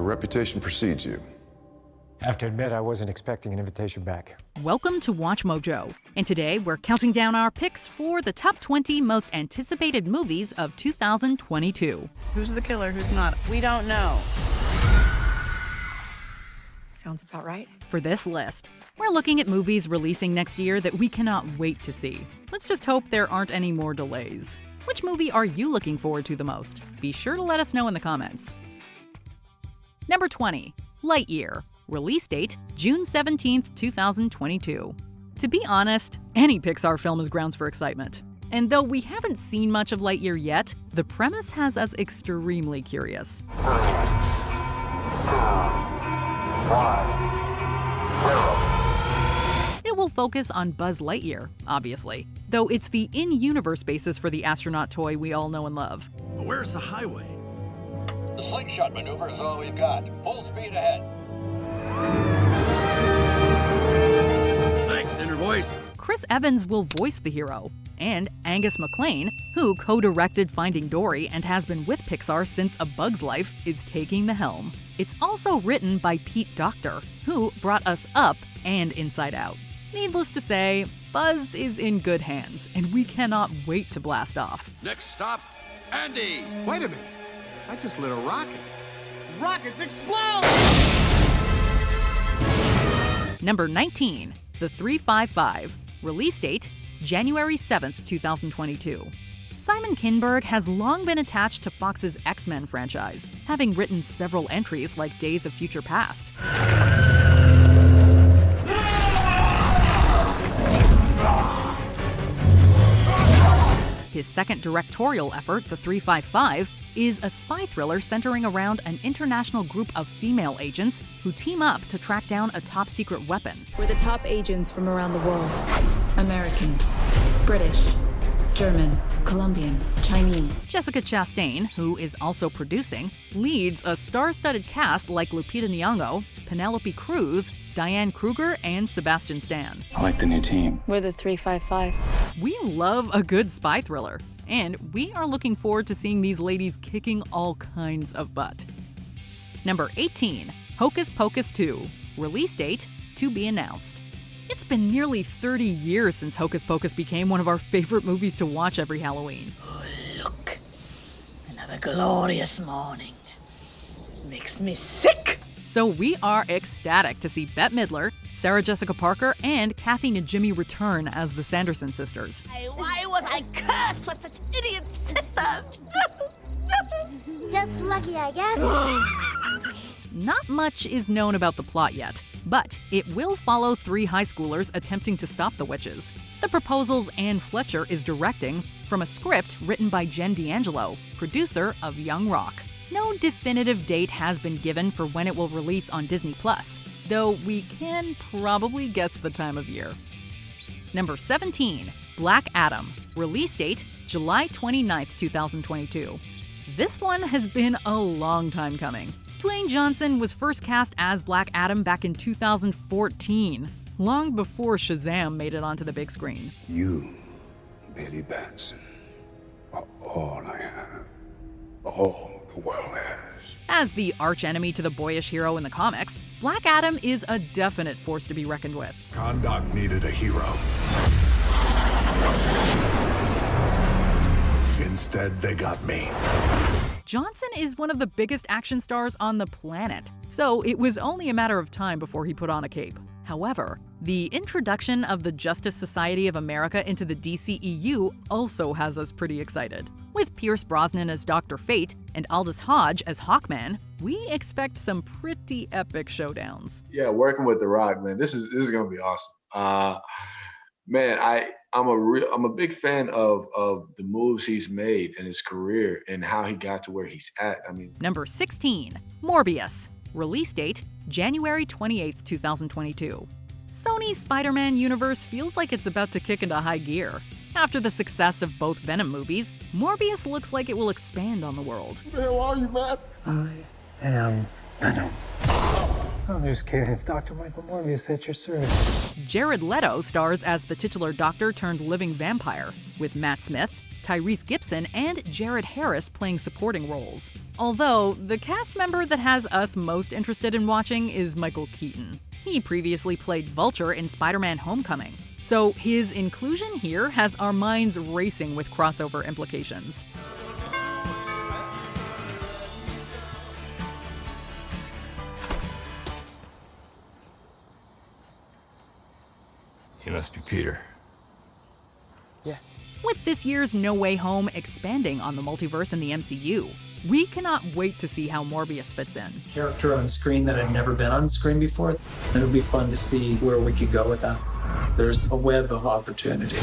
reputation precedes you. I have to admit, I wasn't expecting an invitation back. Welcome to WatchMojo, and today we're counting down our picks for the top 20 most anticipated movies of 2022. Who's the killer, who's not? We don't know. Sounds about right. For this list, we're looking at movies releasing next year that we cannot wait to see. Let's just hope there aren't any more delays. Which movie are you looking forward to the most? Be sure to let us know in the comments. Number 20, Lightyear. Release date, June 17th, 2022. To be honest, any Pixar film is grounds for excitement. And though we haven't seen much of Lightyear yet, the premise has us extremely curious. 3, 2, 1, 0. It will focus on Buzz Lightyear, obviously, though it's the in-universe basis for the astronaut toy we all know and love. But where's the highway? The slingshot maneuver is all we've got. Full speed ahead. Thanks, inner voice. Chris Evans will voice the hero, and Angus MacLane, who co-directed Finding Dory and has been with Pixar since A Bug's Life, is taking the helm. It's also written by Pete Docter, who brought us Up and Inside Out. Needless to say, Buzz is in good hands, and we cannot wait to blast off. Next stop, Andy. Wait a minute. I just lit a rocket. Rockets explode! Number 19, The 355. Release date, January 7th, 2022. Simon Kinberg has long been attached to Fox's X-Men franchise, having written several entries like Days of Future Past. His second directorial effort, The 355, is a spy thriller centering around an international group of female agents who team up to track down a top-secret weapon. We're the top agents from around the world. American, British, German, Colombian, Chinese. Jessica Chastain, who is also producing, leads a star-studded cast like Lupita Nyong'o, Penelope Cruz, Diane Kruger, and Sebastian Stan. I like the new team. We're the 355. We love a good spy thriller, and we are looking forward to seeing these ladies kicking all kinds of butt. Number 18, Hocus Pocus 2. Release date, to be announced. It's been nearly 30 years since Hocus Pocus became one of our favorite movies to watch every Halloween. Oh, look. Another glorious morning. Makes me sick. So we are ecstatic to see Bette Midler, Sarah Jessica Parker, and Kathy Najimy return as the Sanderson sisters. Why was I cursed with such idiot sisters? Just lucky, I guess. Not much is known about the plot yet, but it will follow 3 high schoolers attempting to stop the witches. The proposal's Anne Fletcher is directing, from a script written by Jen D'Angelo, producer of Young Rock. No definitive date has been given for when it will release on Disney+, though we can probably guess the time of year. Number 17, Black Adam. Release date, July 29th, 2022. This one has been a long time coming. Dwayne Johnson was first cast as Black Adam back in 2014, long before Shazam made it onto the big screen. You, Billy Batson, are all I have. All the world has. As the archenemy to the boyish hero in the comics, Black Adam is a definite force to be reckoned with. Kahndaq needed a hero. Instead, they got me. Johnson is one of the biggest action stars on the planet, so it was only a matter of time before he put on a cape. However, the introduction of the Justice Society of America into the DCEU also has us pretty excited. With Pierce Brosnan as Dr. Fate and Aldous Hodge as Hawkman, we expect some pretty epic showdowns. Yeah, working with The Rock, man, this is gonna be awesome. Man, I'm a big fan of the moves he's made in his career and how he got to where he's at. I mean, Number 16, Morbius. Release date, January 28th, 2022. Sony's Spider-Man universe feels like it's about to kick into high gear. After the success of both Venom movies, Morbius looks like it will expand on the world. Who the hell are you, man? I am Venom. I'm just kidding. It's Dr. Michael Morbius at your service. Jared Leto stars as the titular doctor turned living vampire, with Matt Smith, Tyrese Gibson and Jared Harris playing supporting roles. Although, the cast member that has us most interested in watching is Michael Keaton. He previously played Vulture in Spider-Man: Homecoming, so his inclusion here has our minds racing with crossover implications. He must be Peter. Yeah. With this year's No Way Home expanding on the multiverse in the MCU, we cannot wait to see how Morbius fits in. Character on screen that had never been on screen before. It'll be fun to see where we could go with that. There's a web of opportunity.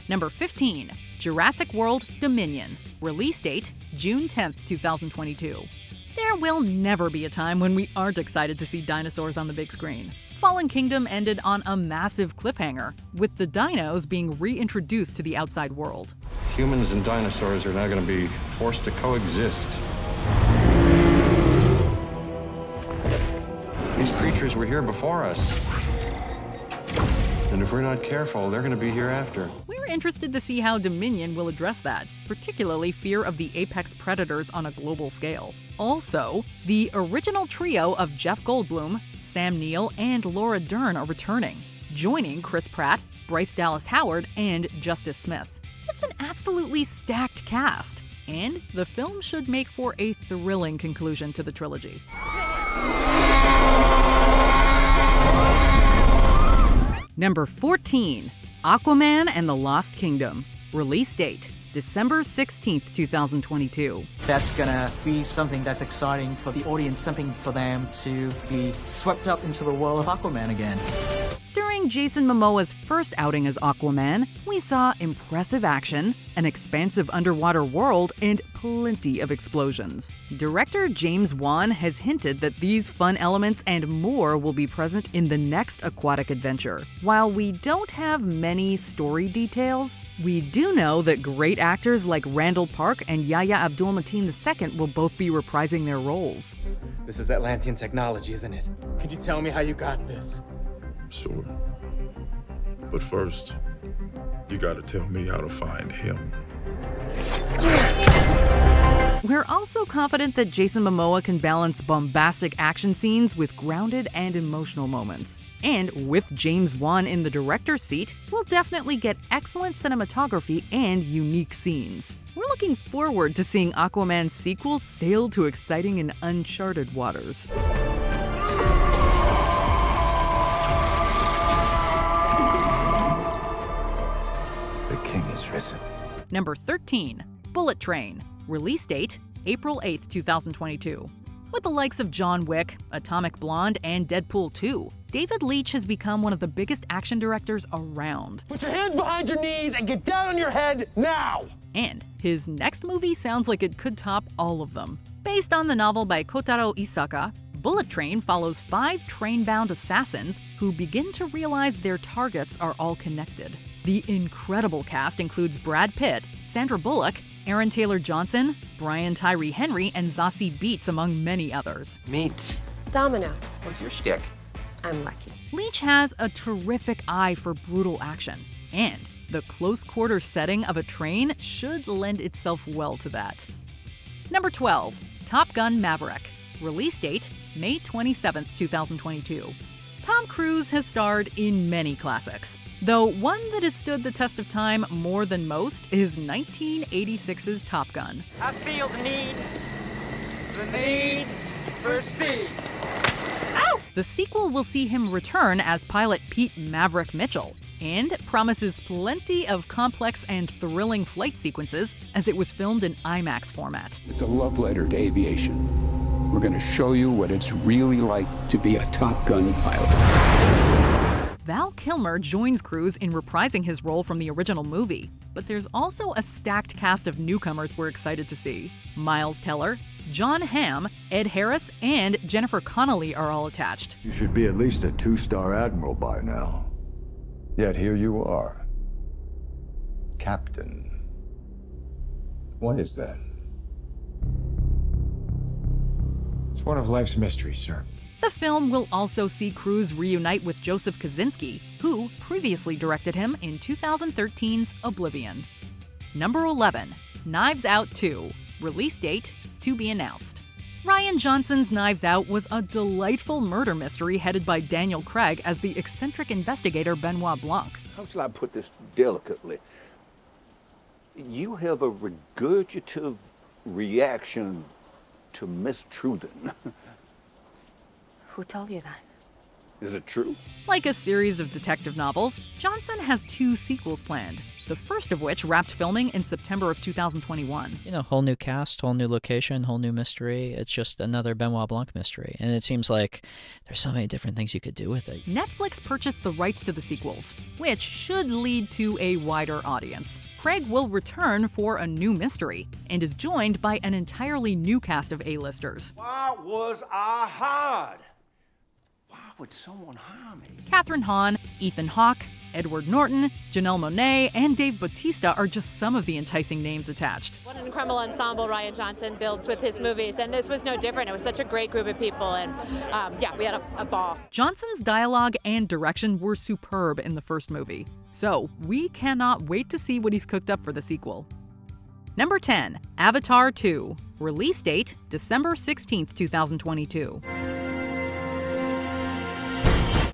Number 15, Jurassic World Dominion. Release date, June 10th, 2022. There will never be a time when we aren't excited to see dinosaurs on the big screen. Fallen Kingdom ended on a massive cliffhanger, with the dinos being reintroduced to the outside world. Humans and dinosaurs are now going to be forced to coexist. These creatures were here before us. And if we're not careful, they're going to be here after. We're interested to see how Dominion will address that, particularly fear of the apex predators on a global scale. Also, the original trio of Jeff Goldblum, Sam Neill, and Laura Dern are returning, joining Chris Pratt, Bryce Dallas Howard, and Justice Smith. It's an absolutely stacked cast, and the film should make for a thrilling conclusion to the trilogy. Number 14, Aquaman and the Lost Kingdom. Release date, December 16th, 2022. That's gonna be something that's exciting for the audience, something for them to be swept up into the world of Aquaman again. During Jason Momoa's first outing as Aquaman, we saw impressive action, an expansive underwater world, and plenty of explosions. Director James Wan has hinted that these fun elements and more will be present in the next aquatic adventure. While we don't have many story details, we do know that great actors like Randall Park and Yahya Abdul-Mateen II will both be reprising their roles. This is Atlantean technology, isn't it? Can you tell me how you got this? Sure. But first, you gotta tell me how to find him. We're also confident that Jason Momoa can balance bombastic action scenes with grounded and emotional moments. And with James Wan in the director's seat, we'll definitely get excellent cinematography and unique scenes. We're looking forward to seeing Aquaman's sequel sail to exciting and uncharted waters. The king is risen. Number 13, Bullet Train. Release date, April 8th, 2022. With the likes of John Wick, Atomic Blonde, and Deadpool 2, David Leitch has become one of the biggest action directors around. Put your hands behind your knees and get down on your head now! And his next movie sounds like it could top all of them. Based on the novel by Kotaro Isaka, Bullet Train follows 5 train-bound assassins who begin to realize their targets are all connected. The incredible cast includes Brad Pitt, Sandra Bullock, Aaron Taylor-Johnson, Brian Tyree Henry, and Zazie Beetz, among many others. Meet Domino. What's your shtick? I'm lucky. Leitch has a terrific eye for brutal action, and the close-quarter setting of a train should lend itself well to that. Number 12, Top Gun Maverick. Release date, May 27th, 2022. Tom Cruise has starred in many classics, though one that has stood the test of time more than most is 1986's Top Gun. I feel the need for speed. Ow! The sequel will see him return as pilot Pete Maverick Mitchell, and promises plenty of complex and thrilling flight sequences as it was filmed in IMAX format. It's a love letter to aviation. We're going to show you what it's really like to be a Top Gun pilot. Val Kilmer joins Cruise in reprising his role from the original movie, but there's also a stacked cast of newcomers we're excited to see. Miles Teller, John Hamm, Ed Harris, and Jennifer Connelly are all attached. You should be at least a 2-star admiral by now. Yet here you are. Captain. What is that? It's one of life's mysteries, sir. The film will also see Cruise reunite with Joseph Kosinski, who previously directed him in 2013's Oblivion. Number 11, Knives Out 2. Release date to be announced. Rian Johnson's Knives Out was a delightful murder mystery headed by Daniel Craig as the eccentric investigator Benoit Blanc. How shall I put this delicately? You have a regurgitative reaction to Miss Truden. Who told you that? Is it true? Like a series of detective novels, Johnson has 2 sequels planned, the first of which wrapped filming in September of 2021. You know, whole new cast, whole new location, whole new mystery. It's just another Benoit Blanc mystery. And it seems like there's so many different things you could do with it. Netflix purchased the rights to the sequels, which should lead to a wider audience. Craig will return for a new mystery and is joined by an entirely new cast of A-listers. Why was I hired? Why would someone hire me? Kathryn Hahn, Ethan Hawke, Edward Norton, Janelle Monáe, and Dave Bautista are just some of the enticing names attached. What an incredible ensemble Rian Johnson builds with his movies, and this was no different. It was such a great group of people, and yeah, we had a ball. Johnson's dialogue and direction were superb in the first movie, so we cannot wait to see what he's cooked up for the sequel. Number 10, Avatar 2. Release date, December 16th, 2022.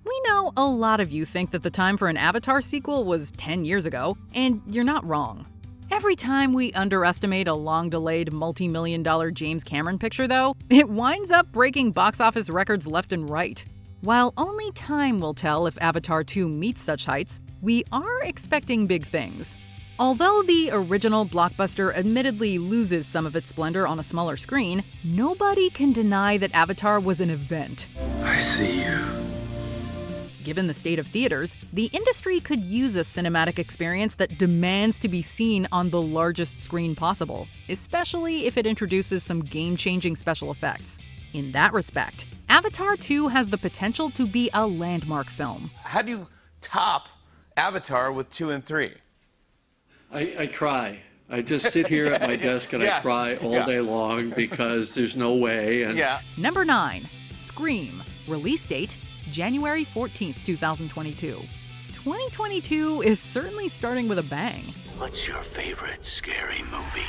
We know a lot of you think that the time for an Avatar sequel was 10 years ago, and you're not wrong. Every time we underestimate a long-delayed multi-million-dollar James Cameron picture, though, it winds up breaking box office records left and right. While only time will tell if Avatar 2 meets such heights, we are expecting big things. Although the original blockbuster admittedly loses some of its splendor on a smaller screen, nobody can deny that Avatar was an event. I see you. Given the state of theaters, the industry could use a cinematic experience that demands to be seen on the largest screen possible, especially if it introduces some game-changing special effects. In that respect, Avatar 2 has the potential to be a landmark film. How do you top Avatar with 2 and 3? I cry. I just sit here at my desk and I cry all day long because there's no way. And Number 9, Scream. Release date, January 14th, 2022. 2022 is certainly starting with a bang. What's your favorite scary movie?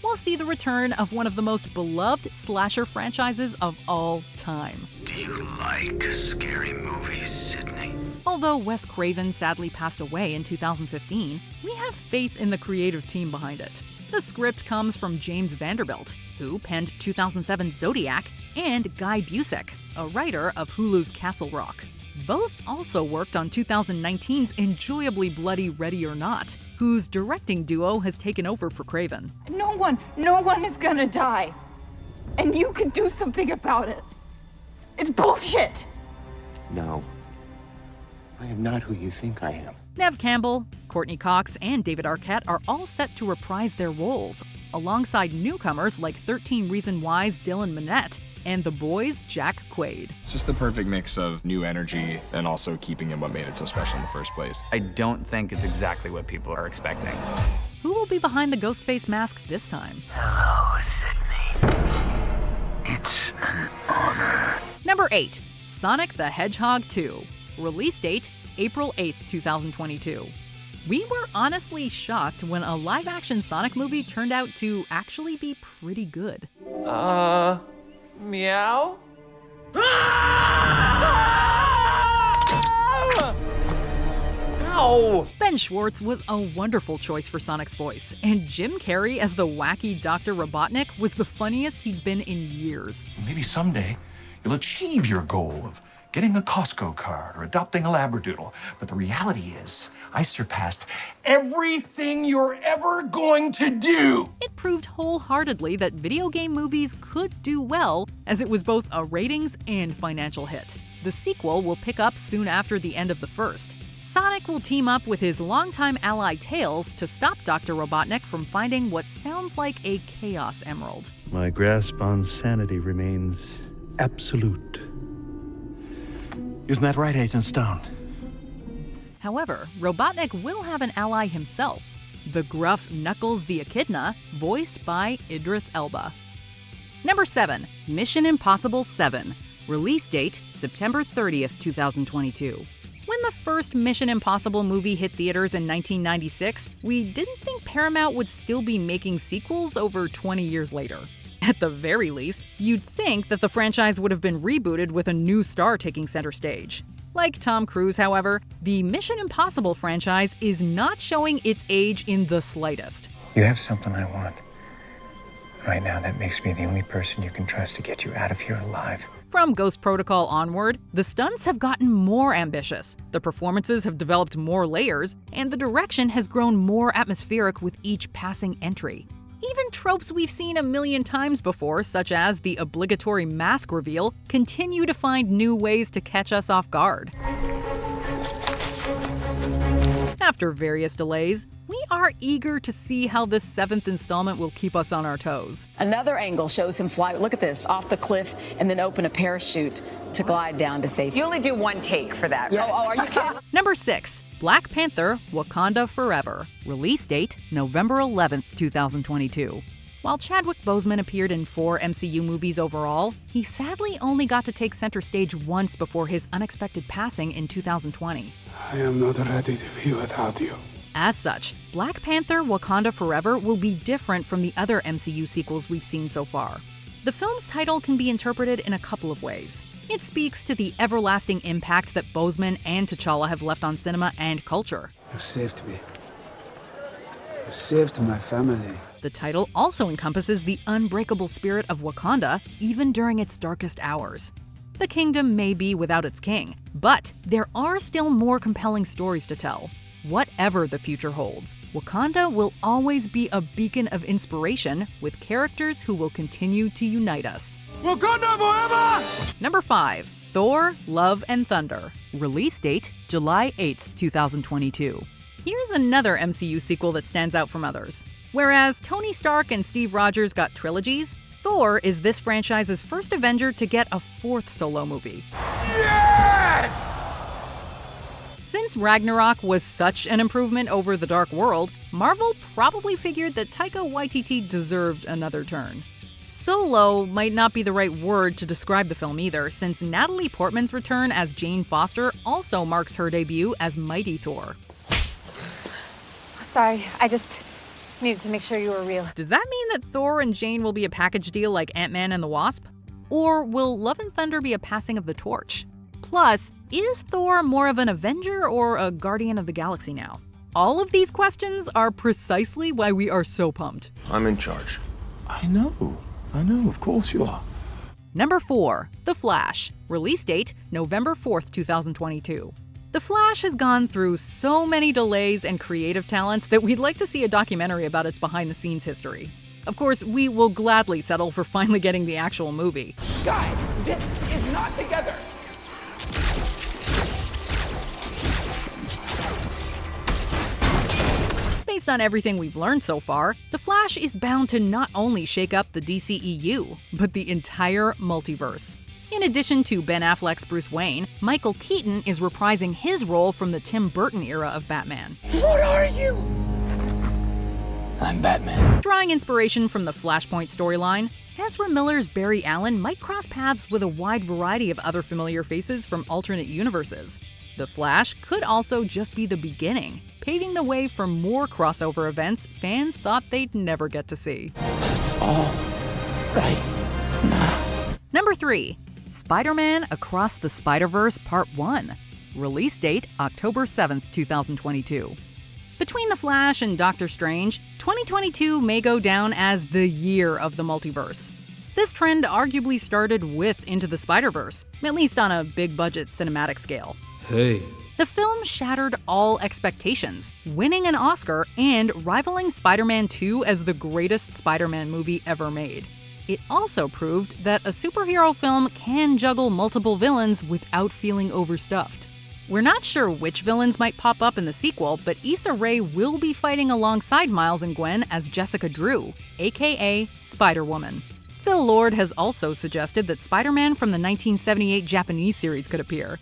We'll see the return of one of the most beloved slasher franchises of all time. Do you like scary movies, Sydney? Although Wes Craven sadly passed away in 2015, we have faith in the creative team behind it. The script comes from James Vanderbilt, who penned 2007 Zodiac, and Guy Busick, a writer of Hulu's Castle Rock. Both also worked on 2019's enjoyably bloody Ready or Not, whose directing duo has taken over for Craven. No one is gonna die. And you can do something about it. It's bullshit. No. I am not who you think I am. Neve Campbell, Courtney Cox, and David Arquette are all set to reprise their roles, alongside newcomers like 13 Reasons Why's Dylan Minnette and The Boys' Jack Quaid. It's just the perfect mix of new energy and also keeping in what made it so special in the first place. I don't think it's exactly what people are expecting. Who will be behind the ghost face mask this time? Hello, Sydney. It's an honor. Number 8, Sonic the Hedgehog 2. Release date, April 8th, 2022. We were honestly shocked when a live-action Sonic movie turned out to actually be pretty good. Meow? Ow! Ben Schwartz was a wonderful choice for Sonic's voice, and Jim Carrey as the wacky Dr. Robotnik was the funniest he'd been in years. Maybe someday you'll achieve your goal of getting a Costco card or adopting a Labradoodle. But the reality is, I surpassed everything you're ever going to do. It proved wholeheartedly that video game movies could do well, as it was both a ratings and financial hit. The sequel will pick up soon after the end of the first. Sonic will team up with his longtime ally Tails to stop Dr. Robotnik from finding what sounds like a Chaos Emerald. My grasp on sanity remains absolute. Isn't that right, Agent Stone? However, Robotnik will have an ally himself, the gruff Knuckles the Echidna, voiced by Idris Elba. Number 7, Mission Impossible 7. Release date, September 30th, 2022. When the first Mission Impossible movie hit theaters in 1996, we didn't think Paramount would still be making sequels over 20 years later. At the very least, you'd think that the franchise would have been rebooted with a new star taking center stage. Like Tom Cruise, however, the Mission Impossible franchise is not showing its age in the slightest. You have something I want. Right now, that makes me the only person you can trust to get you out of here alive. From Ghost Protocol onward, the stunts have gotten more ambitious, the performances have developed more layers, and the direction has grown more atmospheric with each passing entry. Even tropes we've seen a million times before, such as the obligatory mask reveal, continue to find new ways to catch us off guard. After various delays, we are eager to see how this 7th installment will keep us on our toes. Another angle shows him fly, look at this, off the cliff and then open a parachute to glide down to safety. You only do one take for that. Yeah. Oh, are you kidding? Number 6. Black Panther: Wakanda Forever. Release date November 11th, 2022. While Chadwick Boseman appeared in 4 MCU movies overall, he sadly only got to take center stage once before his unexpected passing in 2020. I am not ready to be without you. As such, Black Panther: Wakanda Forever will be different from the other MCU sequels we've seen so far. The film's title can be interpreted in a couple of ways. It speaks to the everlasting impact that Boseman and T'Challa have left on cinema and culture. You saved me. You saved my family. The title also encompasses the unbreakable spirit of Wakanda, even during its darkest hours. The kingdom may be without its king, but there are still more compelling stories to tell. Whatever the future holds, Wakanda will always be a beacon of inspiration with characters who will continue to unite us. Wakanda Forever! Number 5. Thor: Love and Thunder. Release date July 8th, 2022. Here's another MCU sequel that stands out from others. Whereas Tony Stark and Steve Rogers got trilogies, Thor is this franchise's first Avenger to get a 4th solo movie. Yes! Since Ragnarok was such an improvement over The Dark World, Marvel probably figured that Taika Waititi deserved another turn. Solo might not be the right word to describe the film either, since Natalie Portman's return as Jane Foster also marks her debut as Mighty Thor. Sorry, I just needed to make sure you were real. Does that mean that Thor and Jane will be a package deal like Ant-Man and the Wasp? Or will Love and Thunder be a passing of the torch? Plus, is Thor more of an Avenger or a Guardian of the Galaxy now? All of these questions are precisely why we are so pumped. I'm in charge. I know, of course you are. Number 4. The Flash. Release date November 4th, 2022. The Flash has gone through so many delays and creative talents that we'd like to see a documentary about its behind-the-scenes history. Of course, we will gladly settle for finally getting the actual movie. Guys, this is not together. Based on everything we've learned so far, The Flash is bound to not only shake up the DCEU, but the entire multiverse. In addition to Ben Affleck's Bruce Wayne, Michael Keaton is reprising his role from the Tim Burton era of Batman. What are you? I'm Batman. Drawing inspiration from the Flashpoint storyline, Ezra Miller's Barry Allen might cross paths with a wide variety of other familiar faces from alternate universes. The Flash could also just be the beginning, paving the way for more crossover events fans thought they'd never get to see. It's all right now. Number 3. Spider-Man Across the Spider-Verse Part 1. Release date October 7th, 2022. Between The Flash and Doctor Strange, 2022 may go down as the year of the multiverse. This trend arguably started with Into the Spider-Verse, at least on a big-budget cinematic scale. Hey. The film shattered all expectations, winning an Oscar and rivaling Spider-Man 2 as the greatest Spider-Man movie ever made. It also proved that a superhero film can juggle multiple villains without feeling overstuffed. We're not sure which villains might pop up in the sequel, but Issa Rae will be fighting alongside Miles and Gwen as Jessica Drew, aka Spider-Woman. Phil Lord has also suggested that Spider-Man from the 1978 Japanese series could appear.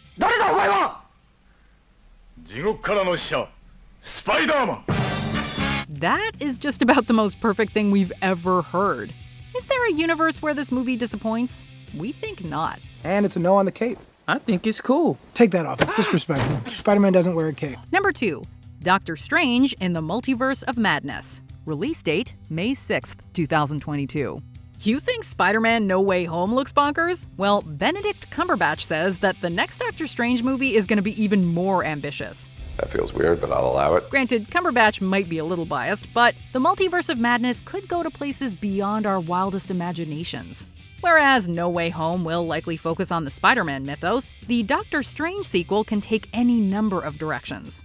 That is just about the most perfect thing we've ever heard. Is there a universe where this movie disappoints? We think not. And it's a no on the Cape. I think it's cool. Take that off. It's disrespectful. Spider-Man doesn't wear a cape. Number 2. Doctor Strange in the Multiverse of Madness. Release date, May 6th, 2022. You think Spider-Man No Way Home looks bonkers? Well, Benedict Cumberbatch says that the next Doctor Strange movie is going to be even more ambitious. That feels weird, but I'll allow it. Granted, Cumberbatch might be a little biased, but the Multiverse of Madness could go to places beyond our wildest imaginations. Whereas No Way Home will likely focus on the Spider-Man mythos, the Doctor Strange sequel can take any number of directions.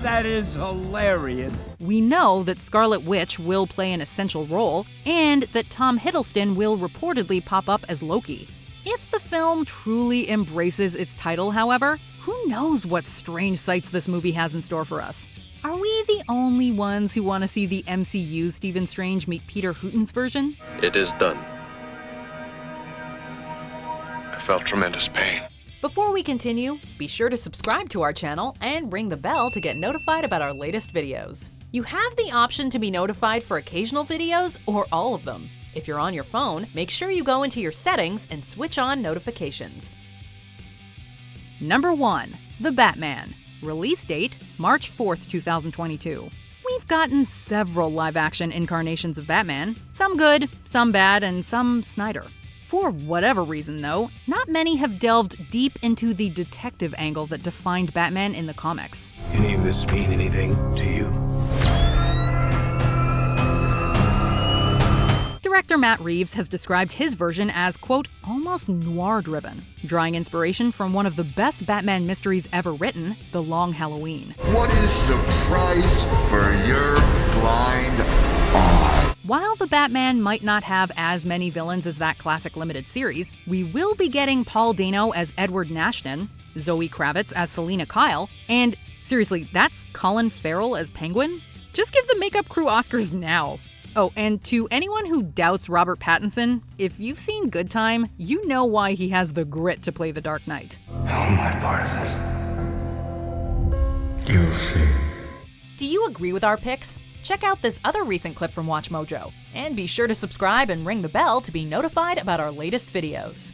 That is hilarious. We know that Scarlet Witch will play an essential role, and that Tom Hiddleston will reportedly pop up as Loki. If the film truly embraces its title, however, who knows what strange sights this movie has in store for us? Are we the only ones who want to see the MCU Stephen Strange meet Peter Hooton's version? It is done. I felt tremendous pain. Before we continue, be sure to subscribe to our channel and ring the bell to get notified about our latest videos. You have the option to be notified for occasional videos or all of them. If you're on your phone, make sure you go into your settings and switch on notifications. Number 1. The Batman. Release date, March 4th, 2022. We've gotten several live-action incarnations of Batman, some good, some bad, and some Snyder. For whatever reason, though, not many have delved deep into the detective angle that defined Batman in the comics. Any of this mean anything to you? Director Matt Reeves has described his version as, quote, almost noir-driven, drawing inspiration from one of the best Batman mysteries ever written, The Long Halloween. What is the price for your blind eye? While the Batman might not have as many villains as that classic limited series, we will be getting Paul Dano as Edward Nashton, Zoe Kravitz as Selina Kyle, and seriously, that's Colin Farrell as Penguin? Just give the makeup crew Oscars now. Oh, and to anyone who doubts Robert Pattinson, if you've seen Good Time, you know why he has the grit to play the Dark Knight. How am I part of this? You'll see. Do you agree with our picks? Check out this other recent clip from WatchMojo, and be sure to subscribe and ring the bell to be notified about our latest videos.